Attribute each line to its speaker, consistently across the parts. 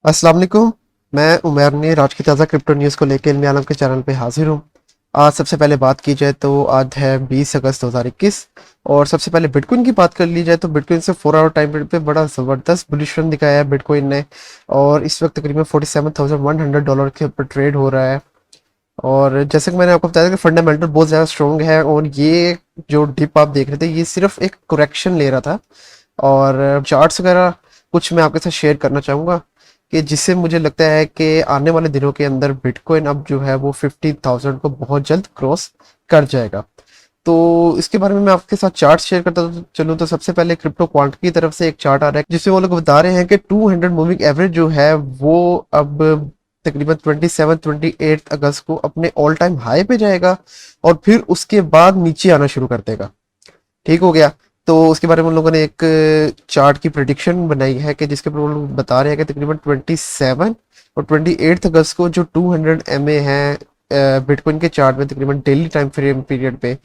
Speaker 1: अस्सलाम वालेकुम। मैं उमर ने आज की ताज़ा क्रिप्टो न्यूज़ को लेकर इल्मी आलम के चैनल पे हाजिर हूँ। आज सबसे पहले बात की जाए तो आज है 20 अगस्त 2021 और सबसे पहले बिटकॉइन की बात कर ली जाए तो बिटकॉइन से 4 आवर टाइम पीरियड पे बड़ा ज़बरदस्त बुलिश रन दिखाया है बिटकॉइन ने। और इस वक्त तकरीबन $47,100 के ऊपर ट्रेड हो रहा है। और जैसे कि मैंने आपको बताया था कि फंडामेंटल बहुत ज़्यादा स्ट्रॉन्ग है और ये जो डिप आप देख रहे थे ये सिर्फ एक करेक्शन ले रहा था। और चार्ट्स वगैरह कुछ मैं आपके साथ शेयर करना चाहूँगा कि जिससे मुझे लगता है कि आने वाले दिनों के अंदर बिटकॉइन अब जो है वो 50,000 को बहुत जल्द क्रॉस कर जाएगा। तो इसके बारे में मैं आपके साथ चार्ट शेयर करता चलूँ तो सबसे पहले क्रिप्टो क्वांट की तरफ से एक चार्ट आ रहा है जिसमें वो लोग बता रहे हैं कि 200 मूविंग एवरेज जो है वो अब तकरीबन 27-28 अगस्त को अपने ऑल टाइम हाई पे जाएगा और फिर उसके बाद नीचे आना शुरू कर देगा। ठीक हो गया। तो उसके बारे में उन लोगों ने एक चार्ट की प्रिडिक्शन बनाई है कि जिसके ऊपर वो लोग बता रहे हैं कि तकरीबन 27 और 28 अगस्त को जो 200 MA है बिटकॉइन के चार्ट में तकरीबन डेली टाइम फ्रेम पीरियड पे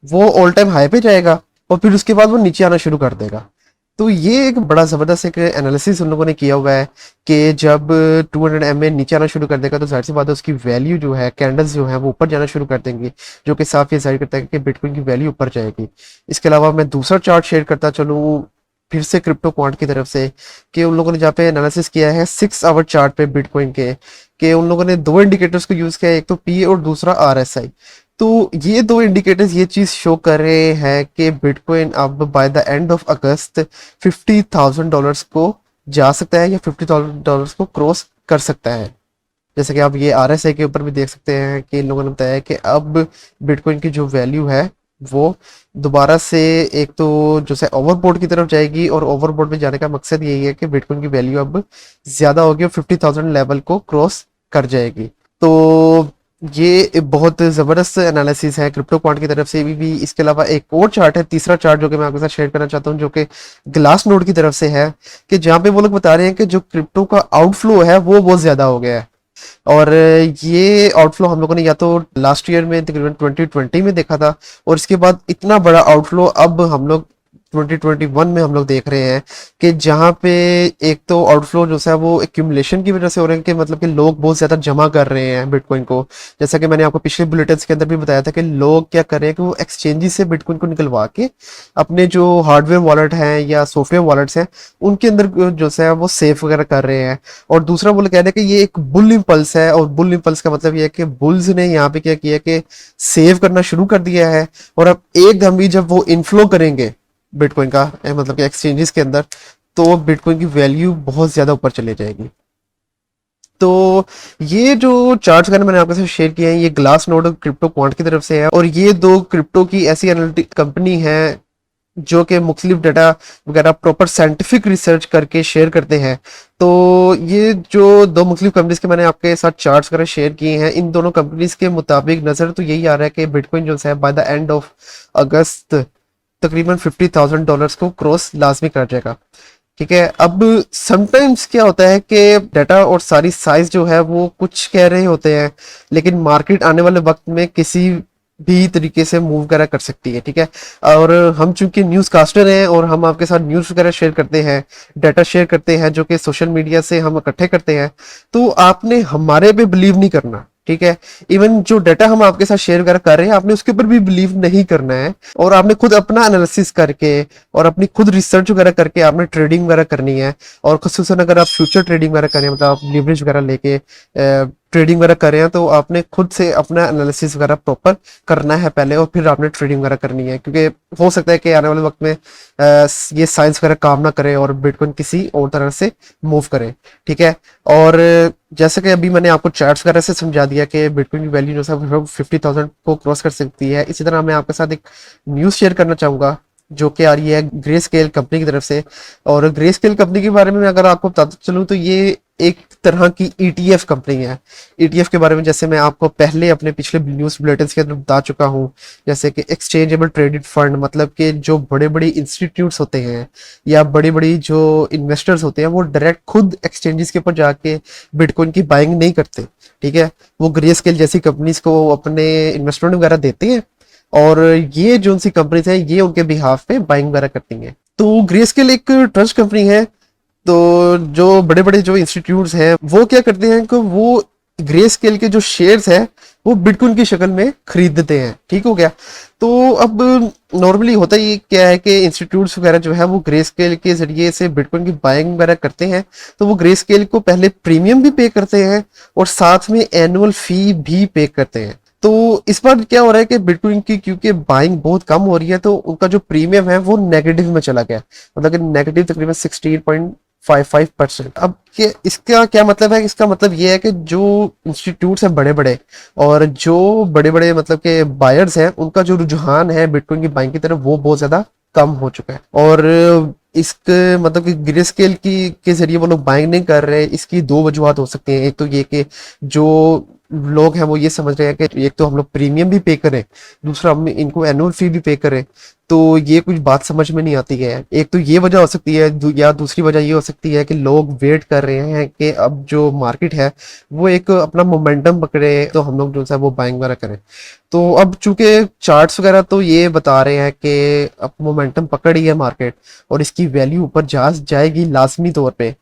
Speaker 1: वो ऑल टाइम हाई पे जाएगा और फिर उसके बाद वो नीचे आना शुरू कर देगा। तो ये एक बड़ा ज़बरदस्त एक एनालिसिस उन लोगों ने किया हुआ है कि जब 200 MA नीचे आना शुरू कर देगा तो जाहिर सी बात है उसकी वैल्यू जो है कैंडल्स जो है वो ऊपर जाना शुरू कर देंगी, जो कि साफ ये जाहिर करता है कि बिटकॉइन की वैल्यू ऊपर जाएगी। इसके अलावा मैं दूसरा चार्ट शेयर करता चलूँ फिर से क्रिप्टो क्वांट की तरफ से कि उन लोगों ने जहाँ पे एनालिसिस किया है 6 आवर चार्ट पे बिटकॉइन के कि उन लोगों ने दो इंडिकेटर्स को यूज़ किया है, एक तो पी और दूसरा RSI। तो ये दो इंडिकेटर्स ये चीज़ शो कर रहे हैं कि बिटकॉइन अब बाय द एंड ऑफ अगस्त $50,000 को जा सकता है या $50,000 को क्रॉस कर सकता है। जैसे कि आप ये RSI के ऊपर भी देख सकते हैं कि इन लोगों ने बताया कि अब बिटकॉइन की जो वैल्यू है वो दोबारा से एक तो जो है ओवरबोर्ड की तरफ जाएगी और ओवरबोर्ड में जाने का मकसद यही है कि बिटकॉइन की वैल्यू अब ज़्यादा होगी और 50,000 लेवल को क्रॉस कर जाएगी। तो ये एक बहुत ज़बरदस्त एनालिसिस है क्रिप्टो क्वांट की तरफ से भी। इसके अलावा एक और चार्ट है, तीसरा चार्ट जो कि मैं आपके साथ शेयर करना चाहता हूँ जो कि ग्लास नोड की तरफ से है कि जहाँ पे वो लोग बता रहे हैं कि जो क्रिप्टो का आउटफ्लो है वो बहुत ज़्यादा हो गया है। और ये आउटफ्लो हम लोगों ने या तो लास्ट ईयर में तकरीबन 2020 में देखा था और इसके बाद इतना बड़ा आउटफ्लो अब हम लोग 2021 में हम लोग देख रहे हैं कि जहाँ पे एक तो आउटफ्लो जो है वो एक्यूमुलेशन की वजह से हो रहे हैं कि मतलब कि लोग बहुत ज़्यादा जमा कर रहे हैं बिटकॉइन को। जैसा कि मैंने आपको पिछले बुलेटिन्स के अंदर भी बताया था कि लोग क्या कर रहे हैं कि वो एक्सचेंजेस से बिटकॉइन को निकलवा के अपने जो हार्डवेयर वॉलेट हैं या सॉफ्टवेयर वॉलेट्स हैं उनके अंदर जो है वो सेफ वगैरह कर रहे हैं। और दूसरा वो लोग कह रहे हैं कि ये एक बुल इम्पल्स है और बुल इम्पल्स का मतलब ये है कि बुल्स ने यहाँ पे क्या किया कि सेव करना शुरू कर दिया है और अब एकदम ही जब वो इनफ्लो करेंगे बिटकॉइन का मतलब कि एक्सचेंजेस के अंदर तो बिटकॉइन की वैल्यू बहुत ज्यादा ऊपर चले जाएगी। तो ये जो चार्ट्स वगैरह मैंने आपके साथ शेयर किए हैं ये ग्लास नोड क्रिप्टो क्वांट की तरफ से है और ये दो क्रिप्टो की ऐसी एनालिटिक कंपनी है जो कि मुख्तलिफ डाटा वगैरह प्रॉपर साइंटिफिक रिसर्च करके शेयर करते हैं। तो ये जो दो मुख्तलिफ कंपनीज के मैंने आपके साथ चार्ट्स वगैरह शेयर किए हैं इन दोनों कंपनीज के मुताबिक नज़र तो यही आ रहा है कि बिटकॉइन जो है बाय द एंड ऑफ अगस्त तकरीबन $50,000 को क्रॉस लाजमी कर जाएगा। ठीक है। अब समटाइम्स क्या होता है कि डाटा और सारी साइज जो है वो कुछ कह रहे होते हैं लेकिन मार्केट आने वाले वक्त में किसी भी तरीके से मूव वगैरह कर सकती है। ठीक है। और हम चूंकि न्यूज़ कास्टर हैं और हम आपके साथ न्यूज़ वगैरह शेयर करते हैं, डाटा शेयर करते हैं जो कि सोशल मीडिया से हम इकट्ठे करते हैं, तो आपने हमारे पे बिलीव नहीं करना। ठीक है। इवन जो डाटा हम आपके साथ शेयर वगैरह कर रहे हैं आपने उसके ऊपर भी बिलीव नहीं करना है और आपने खुद अपना एनालिसिस करके और अपनी खुद रिसर्च वगैरह करके आपने ट्रेडिंग वगैरह करनी है। और खुसूसन अगर आप फ्यूचर ट्रेडिंग वगैरह करें मतलब आप लीवरेज वगैरह लेके ट्रेडिंग वगैरह कर रहे हैं तो आपने खुद से अपना एनालिसिस वगैरह प्रॉपर करना है पहले और फिर आपने ट्रेडिंग वगैरह करनी है क्योंकि हो सकता है कि आने वाले वक्त में ये साइंस वगैरह काम ना करे और बिटकॉइन किसी और तरह से मूव करे। ठीक है। और जैसे कि अभी मैंने आपको चार्ट्स वगैरह से समझा दिया कि बिटकॉइन की वैल्यू जो है 50,000 को क्रॉस कर सकती है, इसी तरह मैं आपके साथ एक न्यूज़ शेयर करना चाहूँगा जो कि आ रही है ग्रे स्केल कंपनी की तरफ से। और ग्रे स्केल कंपनी के बारे में अगर आपको बताता चलूँ तो ये एक तरह की ETF कंपनी है। ETF के बारे में जैसे मैं आपको पहले अपने पिछले न्यूज़ बुलेटिन के अंदर बता चुका हूँ, जैसे कि एक्सचेंजेबल ट्रेडेड फंड मतलब कि जो बड़े बड़े इंस्टीट्यूट्स होते हैं या बड़ी बड़ी जो इन्वेस्टर्स होते हैं वो डायरेक्ट खुद एक्सचेंजेस के ऊपर जाके बिटकॉइन की बाइंग नहीं करते। ठीक है। वो ग्रे स्केल जैसी कंपनीज को अपने इन्वेस्टमेंट वगैरह देते हैं और ये जो सी कंपनीज है ये उनके बिहाफ पे बाइंग वगैरह करती हैं। तो ग्रे स्केल एक ट्रस्ट कंपनी है तो जो बड़े बड़े जो इंस्टीट्यूट्स हैं वो क्या करते हैं कि वो ग्रे स्केल के जो शेयर्स हैं वो बिटकॉइन की शक्ल में खरीदते हैं। ठीक हो गया। तो अब नॉर्मली होता ही क्या है कि इंस्टीट्यूट्स वगैरह जो है वो ग्रे स्केल के जरिए से बिटकॉइन की बाइंग वगैरह करते हैं। तो वो ग्रे स्केल को पहले प्रीमियम भी पे करते हैं और साथ में एनुअल फी भी पे करते हैं। तो इस बार क्या हो रहा है कि बिटकॉइन की क्योंकि बाइंग बहुत कम हो रही है तो उनका जो प्रीमियम है वो नेगेटिव में चला गया, मतलब कि नेगेटिव तकरीबन 16.55%। अब इसका क्या मतलब है? इसका मतलब ये है कि जो इंस्टीट्यूट्स हैं बड़े बड़े और जो बड़े बड़े मतलब के बायर्स हैं उनका जो रुझान है बिटकॉइन की बाइंग की तरफ वो बहुत ज्यादा कम हो चुका है। और इसके मतलब कि ग्रे स्केल की के जरिए वो लोग बाइंग नहीं कर रहे। इसकी दो वजूहत हो सकती हैं। एक तो ये कि जो लोग हैं वो ये समझ रहे हैं कि एक तो हम लोग प्रीमियम भी पे करें, दूसरा हम इनको एनुअल फी भी पे करें। तो ये कुछ बात समझ में नहीं आती है। एक तो ये वजह हो सकती है या दूसरी वजह ये हो सकती है कि लोग वेट कर रहे हैं कि अब जो मार्केट है वो एक अपना मोमेंटम पकड़े तो हम लोग जो है वो बाइंग वगैरह करें। तो अब चूंकि चार्ट्स वगैरह तो ये बता रहे हैं कि अब मोमेंटम पकड़ ही है मार्केट और इसकी वैल्यू ऊपर जा जाएगी लाजमी तौर पे।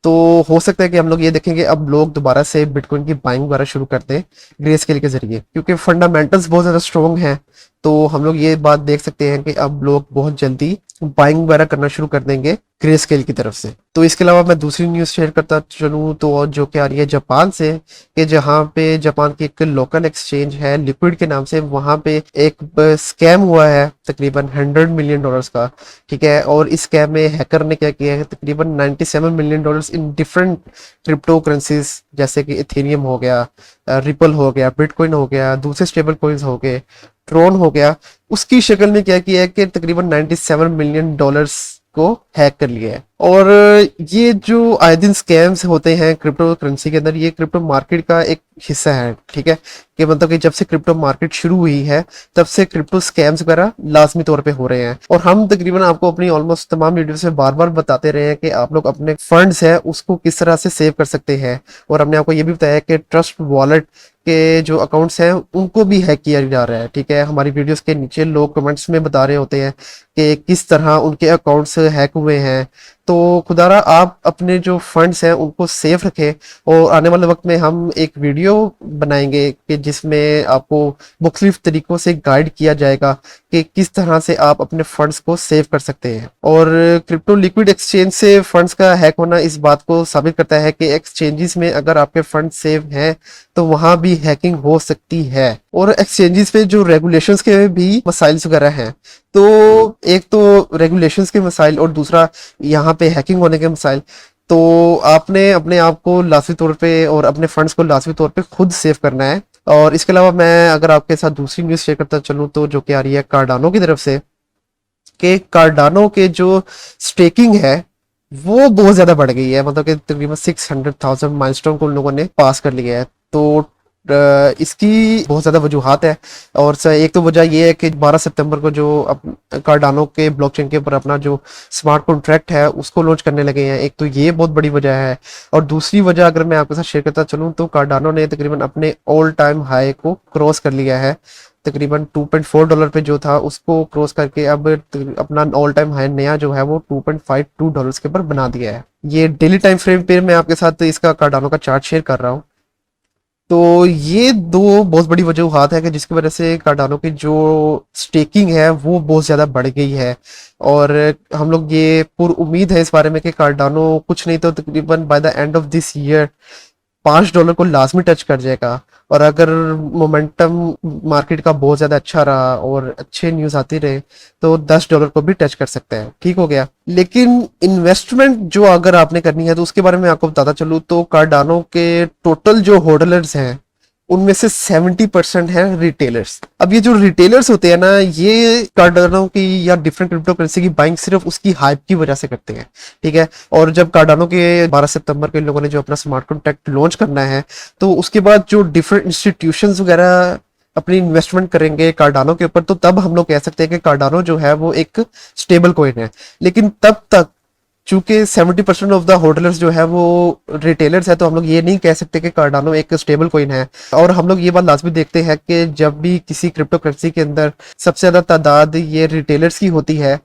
Speaker 1: तो हो सकता है कि हम लोग ये देखेंगे अब लोग दोबारा से बिटकॉइन की बाइंग वगैरह शुरू कर दें ग्रे स्केल के जरिए, क्योंकि फंडामेंटल्स बहुत ज़्यादा स्ट्रॉन्ग हैं। तो हम लोग ये बात देख सकते हैं कि अब लोग बहुत जल्दी बाइंग वगैरह करना शुरू कर देंगे ग्रे स्केल की तरफ से। तो इसके अलावा मैं दूसरी न्यूज़ शेयर करता चलूँ तो जो कि आ रही है जापान से, कि जहाँ पे जापान की एक लोकल एक्सचेंज है लिक्विड के नाम से, वहाँ पे एक स्कैम हुआ है तकरीबन $100 मिलियन का। ठीक है। और इस स्कैम में हैकर ने क्या किया है, तकरीबन $97 million in different crypto currencies जैसे कि इथेरियम हो गया, रिपल हो गया, बिटकॉइन हो गया, दूसरे स्टेबल कॉइन्स हो गए, ट्रोन हो गया, उसकी शक्ल में क्या किया है कि तकरीबन $97 मिलियन को हैक कर लिया है। और ये जो आए दिन स्कैम्स होते हैं क्रिप्टो करेंसी के अंदर, ये क्रिप्टो मार्केट का एक हिस्सा है। ठीक है। कि मतलब कि जब से क्रिप्टो मार्केट शुरू हुई है तब से क्रिप्टो स्कैम्स वगैरह लाजमी तौर पे हो रहे हैं। और हम तकरीबन आपको अपनी ऑलमोस्ट तमाम वीडियोस में बार बार बताते रहे हैं कि आप लोग अपने फंड्स है उसको किस तरह से सेव कर सकते हैं। और हमने आपको ये भी बताया कि ट्रस्ट वॉलेट के जो अकाउंट्स हैं उनको भी हैक किया जा रहा है। ठीक है। हमारी वीडियोस के नीचे लोग कमेंट्स में बता रहे होते हैं कि किस तरह उनके अकाउंट्स हैक हुए हैं। तो खुदारा आप अपने जो फंड्स हैं उनको सेफ रखें। और आने वाले वक्त में हम एक वीडियो बनाएंगे कि जिसमें आपको मुख्तलिफ तरीकों से गाइड किया जाएगा कि किस तरह से आप अपने फंड्स को सेव कर सकते हैं। और क्रिप्टो लिक्विड एक्सचेंज से फंड्स का हैक होना इस बात को साबित करता है कि एक्सचेंजेस में अगर आपके फंड सेव हैं तो वहां भी हैकिंग हो सकती है। और एक्सचेंजेस पे जो रेगुलेशंस के भी मसाइल्स वगैरह हैं, तो एक तो रेगुलेशंस के मसाइल और दूसरा यहाँ पे हैकिंग होने के मसाइल। तो आपने अपने आप को लाजमी तौर पे और अपने फंड्स को लाजमी तौर पे खुद सेव करना है। और इसके अलावा मैं अगर आपके साथ दूसरी न्यूज़ शेयर करता चलूँ तो जो कि आ रही है कार्डानो की तरफ से, कि कार्डानो के जो स्टेकिंग है वो बहुत ज्यादा बढ़ गई है, मतलब कि तकरीबन 600,000 माइलस्टोन को उन लोगों ने पास कर लिया है। तो इसकी बहुत ज्यादा वजूहात है। और एक तो वजह ये है कि 12 सितंबर को जो कार्डानो के ब्लॉकचेन के ऊपर अपना जो स्मार्ट कॉन्ट्रैक्ट है उसको लॉन्च करने लगे हैं। एक तो ये बहुत बड़ी वजह है। और दूसरी वजह अगर मैं आपके साथ शेयर करता चलूँ तो कार्डानो ने तकरीबन अपने ऑल टाइम हाई को क्रॉस कर लिया है। तकरीबन $2.4 पे जो था उसको क्रॉस करके अब अपना ऑल टाइम हाई नया जो है वो $2.52 के ऊपर बना दिया है। ये डेली टाइम फ्रेम पे मैं आपके साथ इसका कार्डानो का चार्ट शेयर कर रहा हूँ। तो ये दो बहुत बड़ी वजूहात है कि जिसकी वजह से कार्डानो की जो स्टेकिंग है वो बहुत ज़्यादा बढ़ गई है। और हम लोग ये पूरी उम्मीद है इस बारे में कि कार्डानो कुछ नहीं तो तकरीबन by the end of this year $5 को लाजमी टच कर जाएगा। और अगर मोमेंटम मार्केट का बहुत ज़्यादा अच्छा रहा और अच्छे न्यूज़ आती रहे तो $10 को भी टच कर सकते हैं। ठीक हो गया। लेकिन इन्वेस्टमेंट जो अगर आपने करनी है तो उसके बारे में आपको बताता चलूँ तो कार्डानो के टोटल जो होल्डर्स हैं उनमें से 70% है रिटेलर्स। अब ये जो रिटेलर्स होते हैं ना, ये कार्डानो की या डिफरेंट क्रिप्टो करेंसी की बाइंग सिर्फ उसकी हाइप की वजह से करते हैं। ठीक है। और जब कार्डानो के 12 सितंबर के लोगों ने जो अपना स्मार्ट कॉन्ट्रैक्ट लॉन्च करना है तो उसके बाद जो डिफरेंट इंस्टीट्यूशंस वगैरह अपनी इन्वेस्टमेंट करेंगे कार्डानो के ऊपर, तो तब हम लोग कह सकते हैं कि कार्डानो जो है वो एक स्टेबल कॉइन है। लेकिन तब तक चूंकि 70% ऑफ द होल्डर्स जो है वो रिटेलर्स है तो हम लोग ये नहीं कह सकते कि कार्डानो एक स्टेबल कॉइन है। और हम लोग ये बात लाजमी देखते हैं कि जब भी किसी क्रिप्टो करेंसी के अंदर सबसे ज्यादा तादाद ये रिटेलर्स की होती है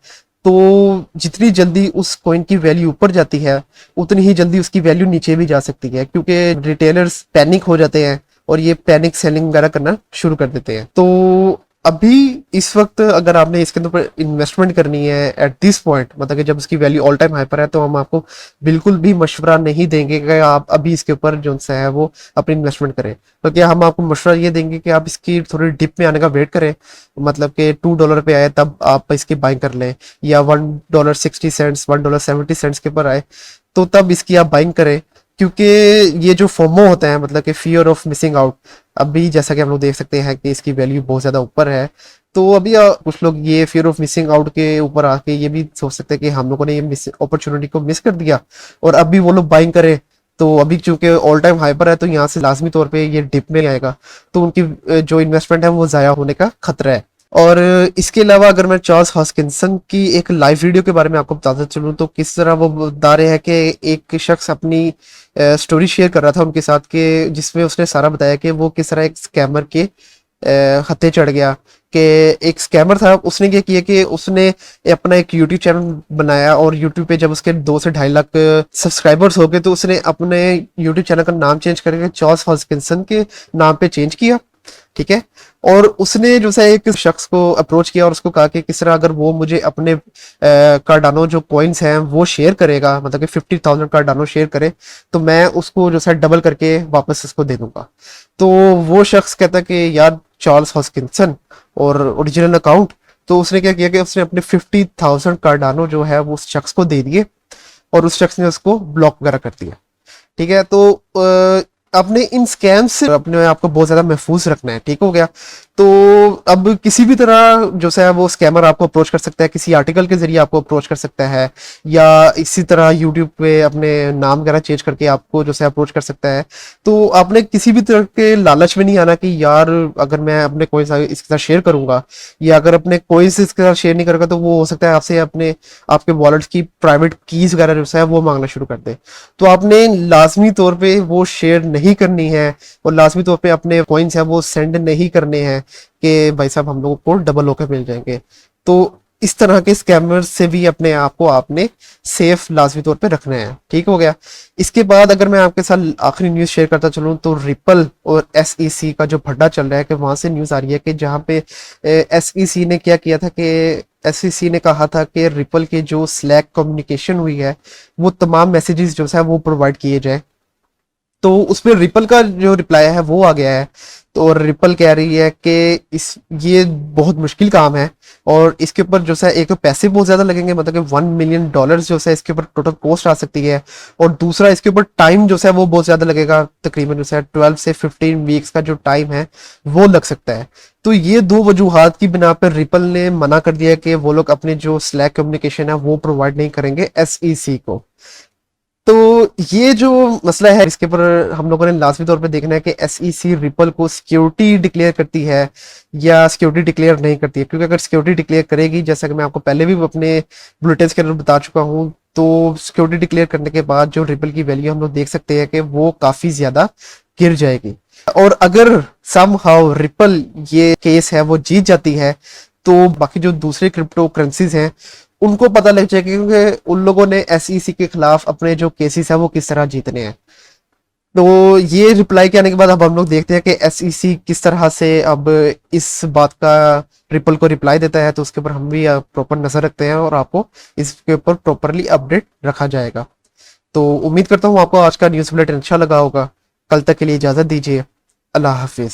Speaker 1: तो जितनी जल्दी उस कॉइन की वैल्यू ऊपर जाती है उतनी ही जल्दी उसकी वैल्यू नीचे भी जा सकती है, क्योंकि रिटेलर्स पैनिक हो जाते हैं और ये पैनिक सेलिंग वगैरह करना शुरू कर देते हैं। तो अभी इस वक्त अगर आपने इसके ऊपर इन्वेस्टमेंट करनी है एट दिस पॉइंट, मतलब कि जब उसकी वैल्यू ऑल टाइम हाई पर है, तो हम आपको बिल्कुल भी मशवरा नहीं देंगे कि आप अभी इसके ऊपर जो सा है वो अपनी इन्वेस्टमेंट करें। तो क्या हम आपको मशवरा ये देंगे कि आप इसकी थोड़ी डिप में आने का वेट करें, मतलब कि $2 पे आए तब आप इसकी बाइंग कर लें, या $1.60 $1.70 के ऊपर आए तो तब इसकी आप बाइंग करें। क्योंकि ये जो फोमो होता है, मतलब कि फियर ऑफ मिसिंग आउट, अभी जैसा कि हम लोग देख सकते हैं कि इसकी वैल्यू बहुत ज्यादा ऊपर है, तो अभी कुछ लोग ये फियर ऑफ मिसिंग आउट के ऊपर आके ये भी सोच सकते हैं कि हम लोगों ने ये अपॉर्चुनिटी को मिस कर दिया और अभी वो लोग बाइंग करें। तो अभी चूंकि ऑल टाइम हाई पर है तो यहाँ से लाजमी तौर पे ये डिप में आएगा, तो उनकी जो इन्वेस्टमेंट है वो जाया होने का खतरा है। और इसके अलावा अगर मैं चार्ल्स हॉस्किंसन की एक लाइव वीडियो के बारे में आपको बताता चलूँ तो किस तरह वो बता रहे हैं कि एक शख्स अपनी स्टोरी शेयर कर रहा था उनके साथ, के जिसमें उसने सारा बताया कि वो किस तरह एक स्कैमर के हत्थे चढ़ गया। कि एक स्कैमर था, उसने क्या किया कि उसने अपना एक यूट्यूब चैनल बनाया और यूट्यूब पे जब उसके 2 से 2.5 लाख सब्सक्राइबर्स हो गए तो उसने अपने यूट्यूब चैनल का नाम चेंज करके चार्ल्स हॉस्किंसन के नाम पे चेंज किया। ठीक है। और उसने जो है एक शख्स को अप्रोच किया और उसको कहा कि किस तरह अगर वो मुझे अपने कार्डानो जो कॉइन्स हैं वो शेयर करेगा, मतलब कि 50,000 कार्डानो शेयर करे, तो मैं उसको जो है डबल करके वापस इसको दे दूंगा। तो वो शख्स कहता कि यार चार्ल्स हॉस्किंसन और ओरिजिनल अकाउंट, तो उसने क्या किया कि उसने अपने 50,000 कार्डानो जो है वो उस शख्स को दे दिए और उस शख्स ने उसको ब्लॉक वगैरह कर दिया। ठीक है। तो अपने इन स्कैम से अपने आप को बहुत ज्यादा महफूज रखना है। ठीक हो गया। तो अब किसी भी तरह जो है वो स्कैमर आपको अप्रोच कर सकता है, किसी आर्टिकल के जरिए आपको अप्रोच कर सकता है, या इसी तरह यूट्यूब पे अपने नाम वगैरह चेंज करके आपको जो है अप्रोच कर सकता है। तो आपने किसी भी तरह के लालच में नहीं आना कि यार अगर मैं अपने कोई इसके साथ शेयर करूंगा या अगर अपने कोई से इसके साथ शेयर नहीं करूंगा तो वो हो सकता है आपसे अपने आपके वॉलेट्स की प्राइवेट कीज वगैरह जो है वो मांगना शुरू कर दे। तो आपने लाजमी तौर पे वो शेयर नहीं करनी है और लाजमी तौर पे अपने कॉइन्स है वो सेंड नहीं करने हैं कि भाई साहब हम लोगों को डबल होकर मिल जाएंगे। तो इस तरह के स्कैमर्स से भी अपने आप को आपने सेफ लाजमी तौर पे रखना है। ठीक हो गया। इसके बाद अगर मैं आपके साथ आखिरी न्यूज शेयर करता चलूं तो रिपल और एसईसी का जो भड्डा चल रहा है कि वहां से न्यूज आ रही है कि जहां पे एसईसी ने क्या किया था कि एसईसी ने कहा था कि रिपल के जो स्लैक कम्युनिकेशन हुई है वो तमाम मैसेजेस जो है वो प्रोवाइड किए जाए। तो उसमें रिपल का जो रिप्लाई है वो आ गया है। तो रिपल कह रही है कि इस ये बहुत मुश्किल काम है और इसके ऊपर जो है एक तो पैसे बहुत ज्यादा लगेंगे, मतलब कि $1 मिलियन जो है इसके ऊपर टोटल कॉस्ट आ सकती है, और दूसरा इसके ऊपर टाइम जो है वो बहुत ज्यादा लगेगा, तकरीबन जो है 12 से 15 वीक्स का जो टाइम है वो लग सकता है। तो ये दो वजूहात की बिना पर रिपल ने मना कर दिया कि वो लोग अपने जो स्लैक कम्युनिकेशन है वो प्रोवाइड नहीं करेंगे एसईसी को। तो ये जो मसला है इसके ऊपर हम लोगों ने लाजमी तौर पे देखना है कि एसईसी रिपल को सिक्योरिटी डिक्लेयर करती है या सिक्योरिटी डिक्लेयर नहीं करती है। क्योंकि अगर सिक्योरिटी डिक्लेयर करेगी, जैसा कि मैं आपको पहले भी अपने बुलेटिन के अंदर बता चुका हूँ, तो सिक्योरिटी डिक्लेयर करने के बाद जो रिपल की वैल्यू हम लोग देख सकते हैं कि वो काफी ज्यादा गिर जाएगी। और अगर समहाउ रिपल ये केस है वो जीत जाती है तो बाकी जो दूसरे क्रिप्टो करेंसीज हैं उनको पता लग जाएगा, क्योंकि उन लोगों ने एसईसी के खिलाफ अपने जो केसेस है वो किस तरह जीतने हैं। तो ये रिप्लाई के आने के बाद अब हम लोग देखते हैं कि एसईसी किस तरह से अब इस बात का रिपल को रिप्लाई देता है, तो उसके ऊपर हम भी प्रॉपर नजर रखते हैं और आपको इसके ऊपर प्रॉपरली अपडेट रखा जाएगा। तो उम्मीद करता हूँ आपको आज का न्यूज़ बुलेटिन अच्छा लगा होगा। कल तक के लिए इजाजत दीजिए। अल्लाह हाफिज।